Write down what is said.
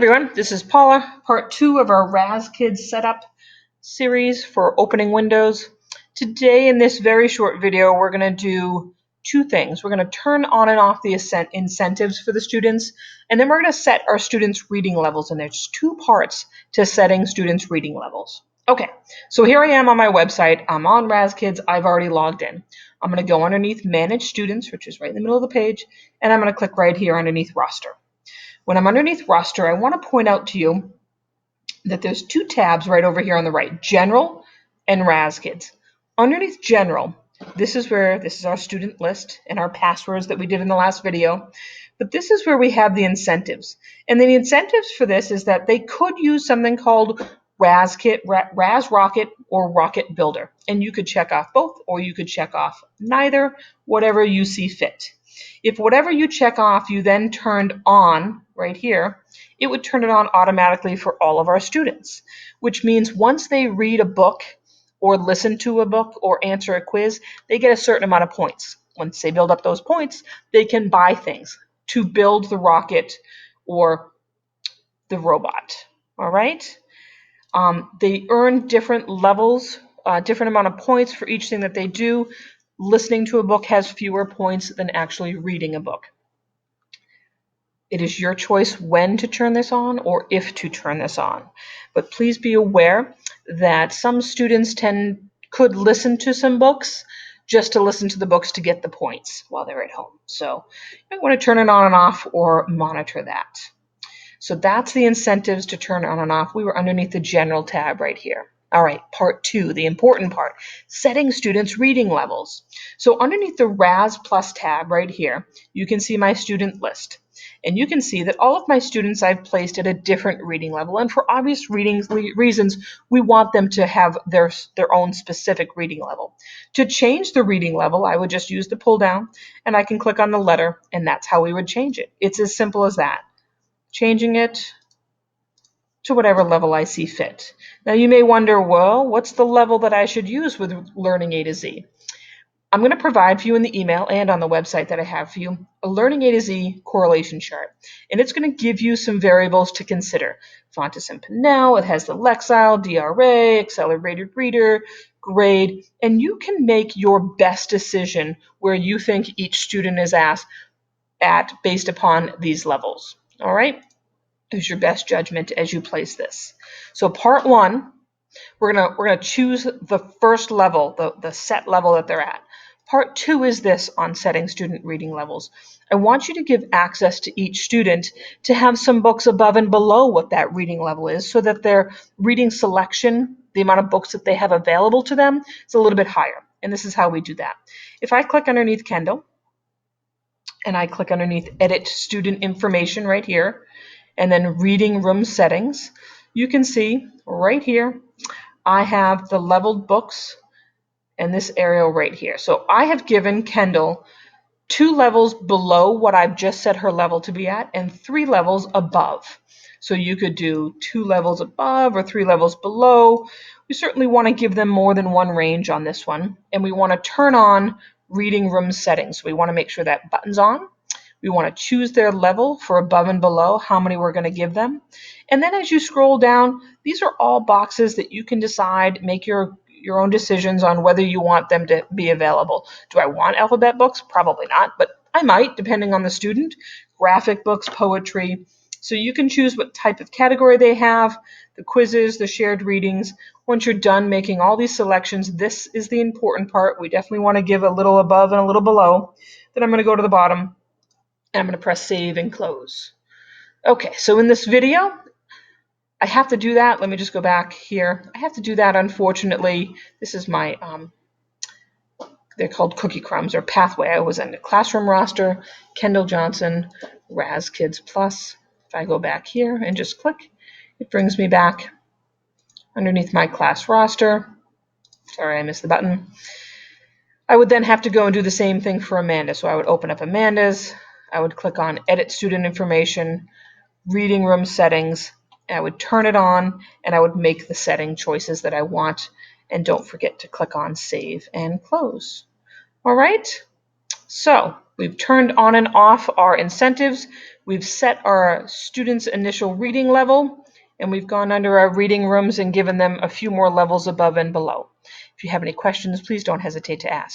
Everyone, this is Paula, part 2 of our Raz Kids setup series for opening windows. Today in this very short video, we're going to do two things. We're going to turn on and off the incentives for the students, and then we're going to set our students' reading levels, and there's two parts to setting students' reading levels. Okay, so here I am on my website. I'm on Raz Kids. I've already logged in. I'm going to go underneath Manage Students, which is right in the middle of the page, and I'm going to click right here underneath Roster. When I'm underneath Roster, I want to point out to you that there's two tabs right over here on the right, General and Raz Kids. Underneath General, this is our student list and our passwords that we did in the last video. But this is where we have the incentives. And the incentives for this is that they could use something called Raz Rocket or Rocket Builder. And you could check off both, or you could check off neither, whatever you see fit. If whatever you check off you then turned on right here, it would turn it on automatically for all of our students, which means once they read a book or listen to a book or answer a quiz, they get a certain amount of points. Once they build up those points, they can buy things to build the rocket or the robot. All right? They earn different levels, different amount of points for each thing that they do. Listening to a book has fewer points than actually reading a book. It is your choice when to turn this on or if to turn this on. But please be aware that some students could listen to some books just to listen to the books to get the points while they're at home. So you might want to turn it on and off or monitor that. So that's the incentives to turn on and off. We were underneath the General tab right here. All right, part 2, the important part, setting students' reading levels. So underneath the Raz Plus tab right here, you can see my student list. And you can see that all of my students I've placed at a different reading level. And for obvious reasons, we want them to have their own specific reading level. To change the reading level, I would just use the pull down, and I can click on the letter, and that's how we would change it. It's as simple as that. Changing it to whatever level I see fit. Now you may wonder, well, what's the level that I should use with Learning A to Z? I'm going to provide for you in the email and on the website that I have for you a Learning A to Z correlation chart. And it's going to give you some variables to consider. Fountas and Pinnell, it has the Lexile, DRA, Accelerated Reader, grade, and you can make your best decision where you think each student is at based upon these levels. All right? Use your best judgment as you place this. So part 1, we're gonna choose the first level, the set level that they're at. Part 2 is this on setting student reading levels. I want you to give access to each student to have some books above and below what that reading level is so that their reading selection, the amount of books that they have available to them, is a little bit higher. And this is how we do that. If I click underneath Kendall and I click underneath Edit Student Information right here, and then Reading Room Settings, you can see right here, I have the leveled books and this area right here. So I have given Kendall 2 levels below what I've just set her level to be at and 3 levels above. So you could do 2 levels above or 3 levels below. We certainly want to give them more than one range on this one. And we want to turn on Reading Room Settings. We want to make sure that button's on. We want to choose their level for above and below, how many we're going to give them. And then as you scroll down, these are all boxes that you can decide, make your own decisions on whether you want them to be available. Do I want alphabet books? Probably not, but I might, depending on the student. Graphic books, poetry. So you can choose what type of category they have, the quizzes, the shared readings. Once you're done making all these selections, this is the important part. We definitely want to give a little above and a little below. Then I'm going to go to the bottom, and I'm going to press Save and Close. Okay, so in this video, I have to do that. Let me just go back here. I have to do that, unfortunately. This is my, they're called cookie crumbs or pathway. I was in the classroom roster, Kendall Johnson, Raz Kids Plus. If I go back here and just click, it brings me back underneath my class roster. Sorry, I missed the button. I would then have to go and do the same thing for Amanda. So I would open up Amanda's. I would click on Edit Student Information, Reading Room Settings. I would turn it on, and I would make the setting choices that I want. And don't forget to click on Save and Close. All right, so we've turned on and off our incentives. We've set our students' initial reading level, and we've gone under our reading rooms and given them a few more levels above and below. If you have any questions, please don't hesitate to ask.